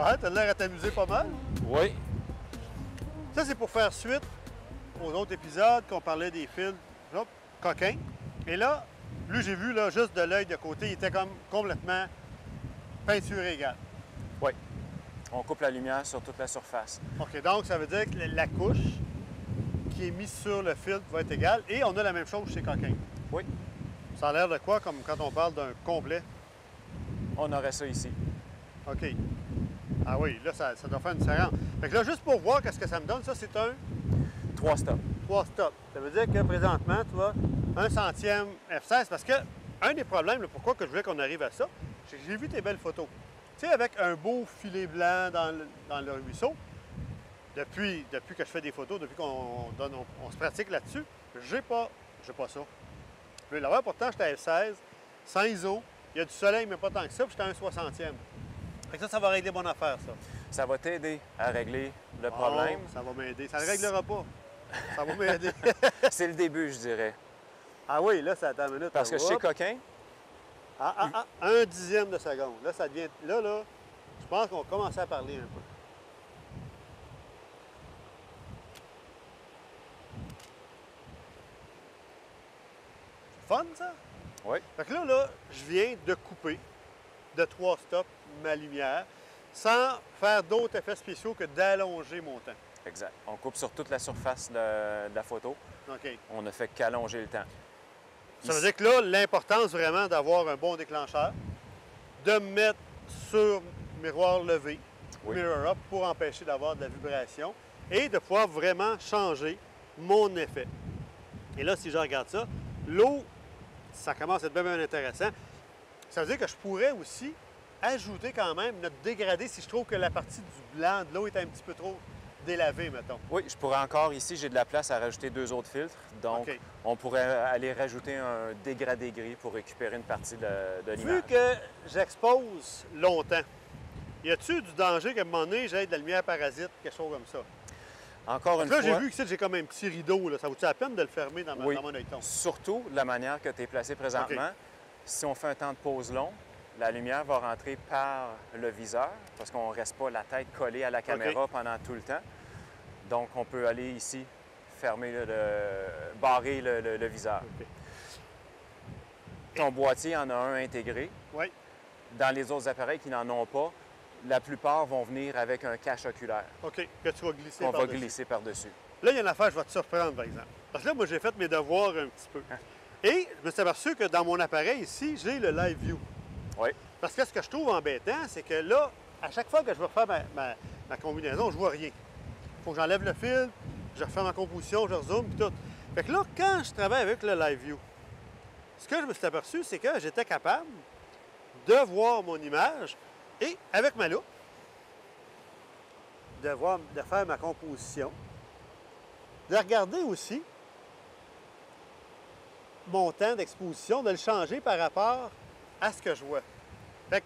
Ouais, t'as l'air à t'amuser pas mal. Oui. Ça, c'est pour faire suite aux autres épisodes qu'on parlait des fils hop, coquins. Et là, lui, j'ai vu, là, juste de l'œil de côté, il était comme complètement peinturé égal. Oui. On coupe la lumière sur toute la surface. OK, donc ça veut dire que la couche qui est mise sur le filtre va être égale. Et on a la même chose chez Coquin. Oui. Ça a l'air de quoi, comme quand on parle d'un complet? On aurait ça ici. OK. Ah oui, là, ça doit faire une différence. Fait que là, juste pour voir qu'est-ce que ça me donne, ça, c'est un 3 stops. 3 stops. Ça veut dire que présentement, tu vois, 1 centième F16, parce que un des problèmes, là, pourquoi que je voulais qu'on arrive à ça, c'est que j'ai vu tes belles photos. Tu sais, avec un beau filet blanc dans le ruisseau, depuis que je fais des photos, depuis qu'on se pratique là-dessus, j'ai pas ça. Je vais l'avoir, pourtant, j'étais à F16, sans ISO, il y a du soleil, mais pas tant que ça, puis j'étais à 1 60e. Fait que ça va régler bonne affaire, ça. Ça va t'aider à régler le problème. Ça va m'aider. Ça ne le réglera pas. Ça va m'aider. C'est le début, je dirais. Ah oui, là, ça attend une minute. Parce que chez Coquin, un dixième de seconde. Là, ça devient... Là, je pense qu'on va commencer à parler un peu. Fun, ça? oui, Fait que là, je viens de couper de 3 stops ma lumière sans faire d'autres effets spéciaux que d'allonger mon temps. exact. On coupe sur toute la surface de la photo. OK. On ne fait qu'allonger le temps. Ça veut dire que là, l'importance vraiment d'avoir un bon déclencheur, de me mettre sur miroir levé, Oui. mirror up, pour empêcher d'avoir de la vibration et de pouvoir vraiment changer mon effet. Et là, si je regarde ça, l'eau, ça commence à être bien, bien intéressant. Ça veut dire que je pourrais aussi ajouter quand même notre dégradé si je trouve que la partie du blanc de l'eau est un petit peu trop délavée, mettons. Oui, je pourrais encore, ici, j'ai de la place à rajouter 2 autres filtres. Donc, OK. on pourrait aller rajouter un dégradé gris pour récupérer une partie de l'image. Vu que j'expose longtemps, y a-t-il du danger qu'à un moment donné, j'aie de la lumière parasite, quelque chose comme ça? Encore une Là, fois, j'ai vu que j'ai comme un petit rideau. Là. Ça vaut-tu la peine de le fermer dans oui, mon œilleton? surtout de la manière que tu es placé présentement. OK. Si on fait un temps de pause long, la lumière va rentrer par le viseur parce qu'on ne reste pas la tête collée à la caméra pendant tout le temps. Donc, on peut aller ici, fermer, barrer le viseur. OK. Ton boîtier en a un intégré. Oui. Dans les autres appareils qui n'en ont pas, la plupart vont venir avec un cache oculaire OK. Que tu vas glisser qu'on va par-dessus. glisser par-dessus. Là, il y a une affaire, je vais te surprendre, par exemple. Parce que là, moi, j'ai fait mes devoirs un petit peu. Et je me suis aperçu que dans mon appareil ici, j'ai le Live View. Oui, Parce que ce que je trouve embêtant, c'est que là, à chaque fois que je vais refaire ma combinaison, je vois rien. Il faut que j'enlève le fil, je refais ma composition, je rezoome, puis tout. Fait que là, quand je travaille avec le Live View, ce que je me suis aperçu, c'est que j'étais capable de voir mon image et, avec ma loupe, de faire ma composition, de regarder aussi mon temps d'exposition, de le changer par rapport à ce que je vois. Fait que,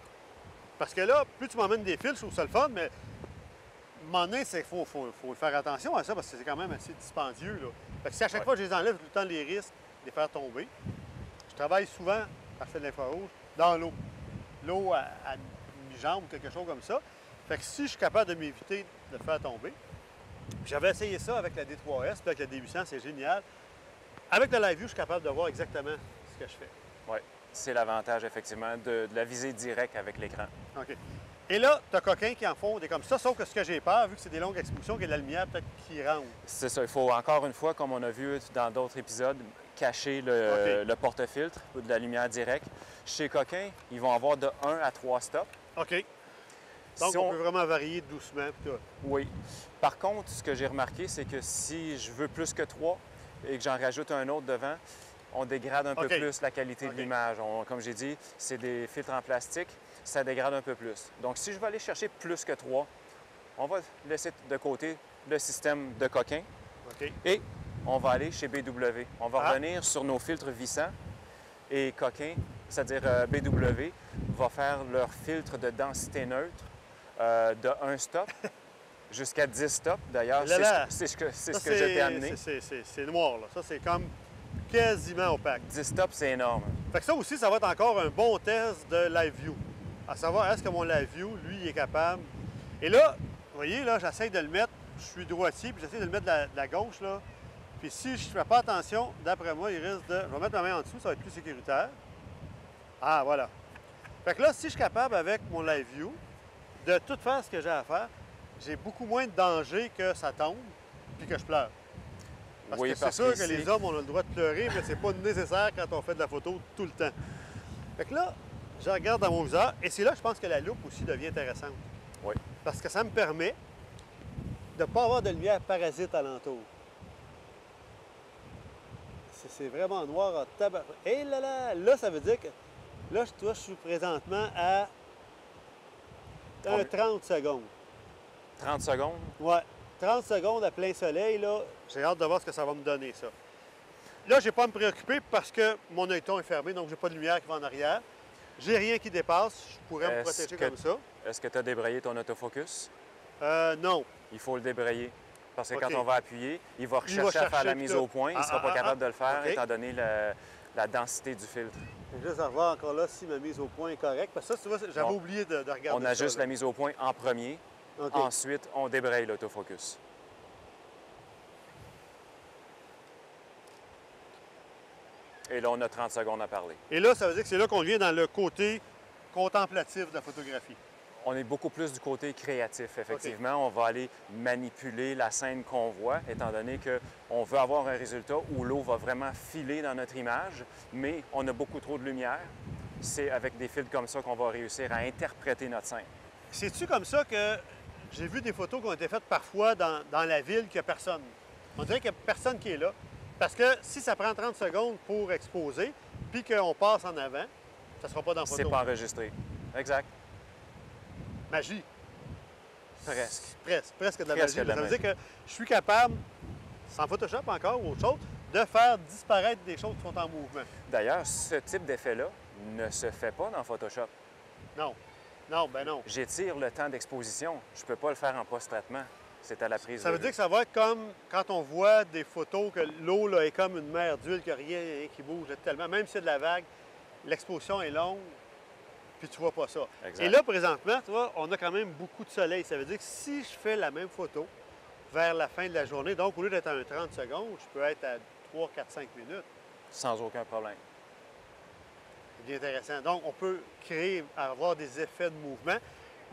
parce que là, plus tu m'emmènes des fils, je trouve ça le fun, mais à un moment donné, il faut faire attention à ça parce que c'est quand même assez dispendieux. Là. Fait que si à chaque fois je les enlève, j'ai tout le temps les risques de les faire tomber. Je travaille souvent, quand je fais de l'infrarouge, dans l'eau. L'eau à mi-jambe ou quelque chose comme ça. Fait que si je suis capable de m'éviter de le faire tomber, j'avais essayé ça avec la D3S, puis avec la D800, c'est génial. Avec le Live View, je suis capable de voir exactement ce que je fais. oui. C'est l'avantage, effectivement, de la visée directe avec l'écran. OK. Et là, tu as Coquin qui en font des comme ça, sauf que ce que j'ai peur, vu que c'est des longues expositions, qu'il y a de la lumière peut-être qui rentre. C'est ça. Il faut encore une fois, comme on a vu dans d'autres épisodes, cacher le porte-filtre ou de la lumière directe. Chez Coquin, ils vont avoir de 1 à 3 stops. OK. Donc, Si on peut vraiment varier doucement. Puis tout. Oui. Par contre, ce que j'ai remarqué, c'est que si je veux plus que 3 et que j'en rajoute un autre devant, on dégrade un peu plus la qualité de l'image. Comme j'ai dit, c'est des filtres en plastique, ça dégrade un peu plus. Donc, si je veux aller chercher plus que 3, on va laisser de côté le système de Coquin et on va aller chez BW. On va revenir sur nos filtres vissants et Coquin, c'est-à-dire BW, va faire leur filtre de densité neutre de 1 stop jusqu'à 10 stops. D'ailleurs, c'est ce que je t'ai amené. C'est noir, là. Ça, c'est comme quasiment opaque. 10 stops, c'est énorme. Fait que ça aussi, ça va être encore un bon test de Live View. À savoir, est-ce que mon Live View, lui, il est capable Et là, vous voyez, là, j'essaie de le mettre, je suis droitier, puis j'essaie de le mettre de la gauche, là. Puis si je ne fais pas attention, d'après moi, il risque de... Je vais mettre ma main en dessous, ça va être plus sécuritaire. Ah, voilà. Fait que là, si je suis capable, avec mon Live View, de tout faire ce que j'ai à faire, j'ai beaucoup moins de danger que ça tombe, puis que je pleure. Parce que c'est sûr que les hommes, on a le droit de pleurer, mais c'est pas nécessaire quand on fait de la photo tout le temps. Fait que là, je regarde dans mon viseur, et c'est là que je pense que la loupe aussi devient intéressante. Oui. Parce que ça me permet de ne pas avoir de lumière parasite alentour. C'est vraiment noir en tabac. Et là, ça veut dire que là, je suis présentement à 30 secondes. 30 secondes? Ouais. 30 secondes à plein soleil, là. J'ai hâte de voir ce que ça va me donner, ça. Là, j'ai pas à me préoccuper parce que mon œilleton est fermé, donc j'ai pas de lumière qui va en arrière. J'ai rien qui dépasse. Je pourrais me protéger comme ça. Est-ce que tu as débrayé ton autofocus? Non. Il faut le débrayer. Parce que quand on va appuyer, il va rechercher à faire la mise au point. Il ne sera pas capable de le faire étant donné la densité du filtre. Juste à voir encore là si ma mise au point est correcte. Parce que ça, tu vois, j'avais oublié de regarder On ajuste la mise au point en premier. Ensuite, on débraye l'autofocus. Et là, on a 30 secondes à parler. Et là, ça veut dire que c'est là qu'on vient dans le côté contemplatif de la photographie. On est beaucoup plus du côté créatif, effectivement. On va aller manipuler la scène qu'on voit, étant donné qu'on veut avoir un résultat où l'eau va vraiment filer dans notre image, mais on a beaucoup trop de lumière. C'est avec des filtres comme ça qu'on va réussir à interpréter notre scène. C'est-tu comme ça que j'ai vu des photos qui ont été faites parfois dans la ville qu'il n'y a personne? On dirait qu'il n'y a personne qui est là. Parce que si ça prend 30 secondes pour exposer, puis qu'on passe en avant, ça ne sera pas dans la photo. C'est pas enregistré. Exact. Magie. Presque. Presque de la magie. Ça veut dire que je suis capable, sans Photoshop encore ou autre chose, de faire disparaître des choses qui sont en mouvement. D'ailleurs, ce type d'effet-là ne se fait pas dans Photoshop. Non. Non, ben non. J'étire le temps d'exposition. Je ne peux pas le faire en post-traitement. C'est à la prise de vue. Ça veut dire que ça va être comme quand on voit des photos que l'eau est comme une mer d'huile, qu'il n'y a rien qui bouge tellement. Même si c'est de la vague, l'exposition est longue, puis tu vois pas ça. Exact. Et là, présentement, tu vois, on a quand même beaucoup de soleil. Ça veut dire que si je fais la même photo vers la fin de la journée, donc au lieu d'être à 30 secondes, je peux être à 3, 4, 5 minutes. Sans aucun problème. C'est bien intéressant. Donc, on peut avoir des effets de mouvement.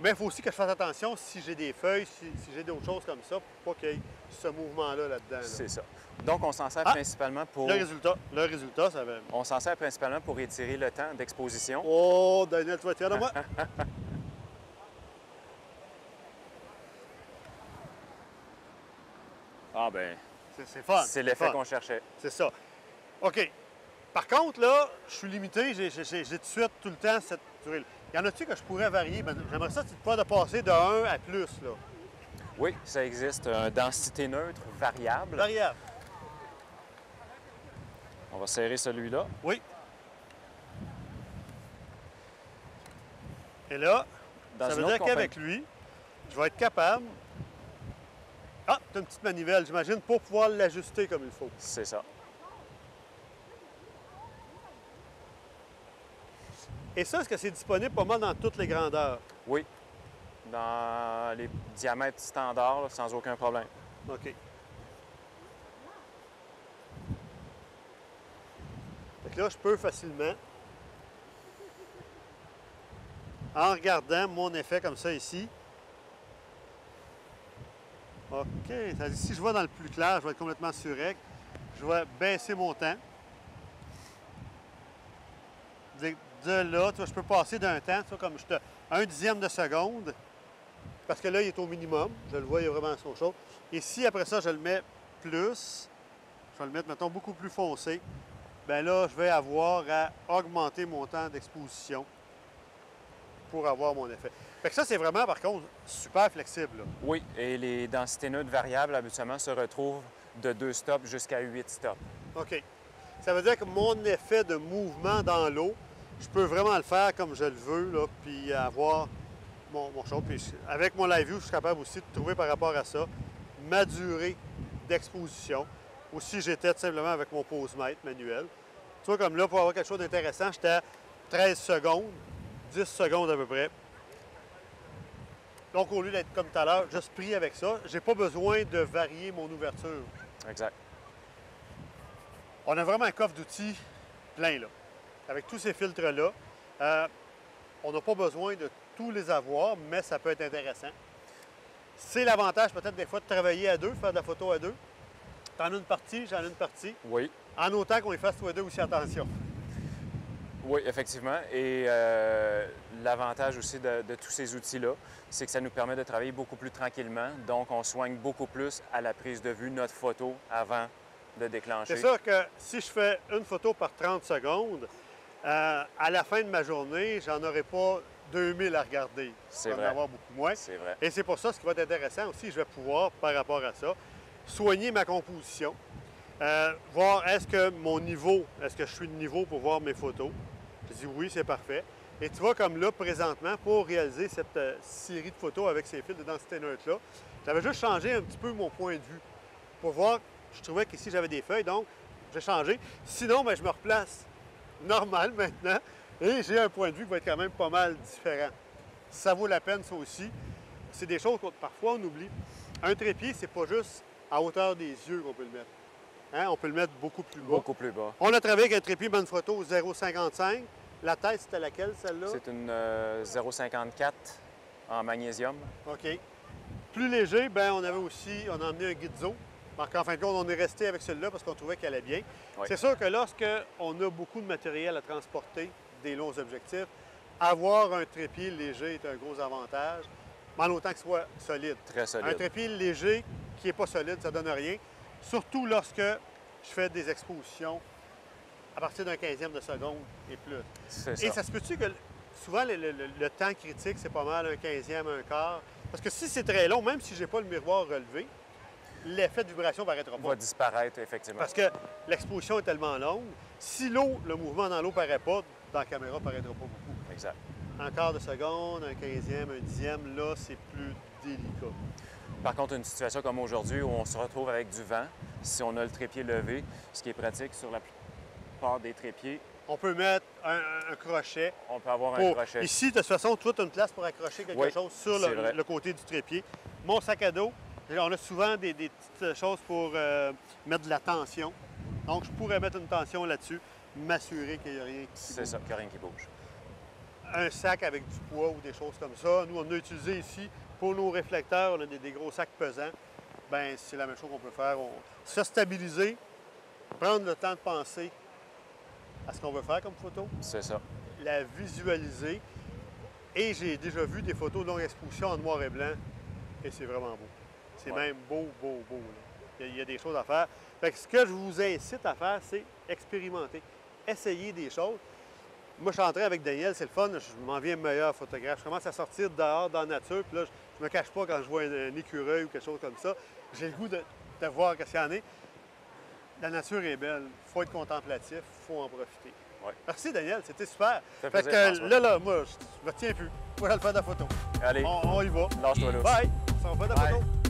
Mais il faut aussi que je fasse attention si j'ai des feuilles, si j'ai d'autres choses comme ça, pour pas qu'il y ait ce mouvement-là là-dedans. C'est ça. Donc, on s'en sert principalement pour... Le résultat, ça va... On s'en sert principalement pour étirer le temps d'exposition. Oh, Daniel, tu vas tirer de moi. Ah ben, c'est fun. C'est l'effet qu'on cherchait. C'est ça. OK. Par contre, là, je suis limité. J'ai tout de suite, tout le temps, cette durée-là. Y en a-tu que je pourrais varier? Ben, j'aimerais ça, pas de passer de 1 à plus, là. Oui, ça existe. Une densité neutre variable. Variable. On va serrer celui-là. Oui. Et là, ça veut dire qu'avec lui, je vais être capable... Ah, tu as une petite manivelle, j'imagine, pour pouvoir l'ajuster comme il faut. C'est ça. Et ça, est-ce que c'est disponible pas mal dans toutes les grandeurs? Oui. Dans les diamètres standards, là, sans aucun problème. OK. Fait que là, je peux facilement, en regardant mon effet comme ça ici, OK. Ça dit, si je vais dans le plus clair, je vais être complètement surrect. Je vais baisser mon temps. De là, tu vois, je peux passer d'un temps, tu vois, comme je te... 1/10 de seconde, parce que là, il est au minimum. Je le vois, il y a vraiment son chose. Et si après ça, je le mets plus, je vais le mettre, mettons, beaucoup plus foncé, bien là, je vais avoir à augmenter mon temps d'exposition pour avoir mon effet. Fait que ça, c'est vraiment, par contre, super flexible, là. Oui, et les densités neutres variables, habituellement, se retrouvent de 2 stops jusqu'à 8 stops. OK. Ça veut dire que mon effet de mouvement dans l'eau, je peux vraiment le faire comme je le veux, là, puis avoir mon show. Puis avec mon Live View, je suis capable aussi de trouver par rapport à ça ma durée d'exposition. Ou si j'étais tout simplement avec mon pose-mètre manuel. Tu vois, comme là, pour avoir quelque chose d'intéressant, j'étais à 13 secondes, 10 secondes à peu près. Donc, au lieu d'être comme tout à l'heure, juste pris avec ça, j'ai pas besoin de varier mon ouverture. Exact. On a vraiment un coffre d'outils plein, là. Avec tous ces filtres-là. On n'a pas besoin de tous les avoir, mais ça peut être intéressant. C'est l'avantage peut-être des fois de travailler à deux, faire de la photo à deux. T'en as une partie, j'en ai une partie. Oui. En autant qu'on y fasse tous les deux aussi attention. Oui, effectivement. Et l'avantage aussi de tous ces outils-là, c'est que ça nous permet de travailler beaucoup plus tranquillement. Donc, on soigne beaucoup plus à la prise de vue notre photo avant de déclencher. C'est sûr que si je fais une photo par 30 secondes, à la fin de ma journée, j'en aurai pas 2000 à regarder. C'est Je vais vrai. en avoir beaucoup moins. C'est vrai. Et c'est pour ça, ce qui va être intéressant aussi, je vais pouvoir, par rapport à ça, soigner ma composition, voir est-ce que mon niveau, est-ce que je suis de niveau pour voir mes photos. Je dis oui, c'est parfait. Et tu vois, comme là, présentement, pour réaliser cette série de photos avec ces fils de densité neutre-là, j'avais juste changé un petit peu mon point de vue pour voir, je trouvais qu'ici, j'avais des feuilles, donc j'ai changé. Sinon, bien, je me replace normal maintenant et j'ai un point de vue qui va être quand même pas mal différent. Ça vaut la peine, ça aussi. C'est des choses que parfois on oublie. Un trépied, c'est pas juste à hauteur des yeux qu'on peut le mettre. Hein? On peut le mettre beaucoup plus bas. Beaucoup plus bas. On a travaillé avec un trépied Manfrotto 0,55. La tête, c'était laquelle, celle-là? C'est une 0,54 en magnésium. OK. Plus léger, bien, on a emmené un Gizzo. Donc, en fin de compte, on est resté avec celui-là parce qu'on trouvait qu'elle allait bien. Oui. C'est sûr que lorsqu'on a beaucoup de matériel à transporter, des longs objectifs, avoir un trépied léger est un gros avantage, mais en autant qu'il soit solide. Très solide. Un trépied léger qui n'est pas solide, ça ne donne rien. Surtout lorsque je fais des expositions à partir d'un 15e de seconde et plus. C'est ça. Et ça se peut-tu que souvent le temps critique, c'est pas mal un 15e, un quart? Parce que si c'est très long, même si je n'ai pas le miroir relevé, l'effet de vibration ne paraîtra pas. Va disparaître, effectivement. Parce que l'exposition est tellement longue. Si l'eau, le mouvement dans l'eau ne paraît pas, dans la caméra, ne paraîtra pas beaucoup. Exact. Un quart de seconde, un 15e, un 10e, là, c'est plus délicat. Par contre, une situation comme aujourd'hui où on se retrouve avec du vent, si on a le trépied levé, ce qui est pratique sur la plupart des trépieds, On peut mettre un crochet. on peut avoir un crochet. Ici, de toute façon, tu as une place pour accrocher quelque Oui, chose sur c'est vrai. le côté du trépied. Mon sac à dos, on a souvent des petites choses pour mettre de la tension. Donc, je pourrais mettre une tension là-dessus, m'assurer qu'il n'y a rien qui C'est bouge. ça, qu'il n'y a rien qui bouge. Un sac avec du poids ou des choses comme ça. Nous, on a utilisé ici, pour nos réflecteurs, on a des gros sacs pesants. Bien, c'est la même chose qu'on peut faire. On se fait stabiliser, prendre le temps de penser à ce qu'on veut faire comme photo, C'est ça. la visualiser. Et j'ai déjà vu des photos de longue exposition en noir et blanc, et c'est vraiment beau. C'est Ouais. même beau, beau, beau. Là. Il y a des choses à faire. Fait que ce que je vous incite à faire, c'est expérimenter. Essayer des choses. Moi, je suis entré avec Daniel, c'est le fun. Je m'en viens meilleur photographe. Je commence à sortir dehors, dans la nature, puis là, je me cache pas quand je vois un écureuil ou quelque chose comme ça. J'ai le goût de voir ce qu'il y en a. La nature est belle. Il faut être contemplatif, il faut en profiter. Ouais. Merci, Daniel. C'était super. Ça fait Fait plaisir, que François. là, moi, je me tiens plus. Je vais aller faire de la photo. Allez, On y va. lâche-toi là. Bye! On s'en va faire de la Bye. photo.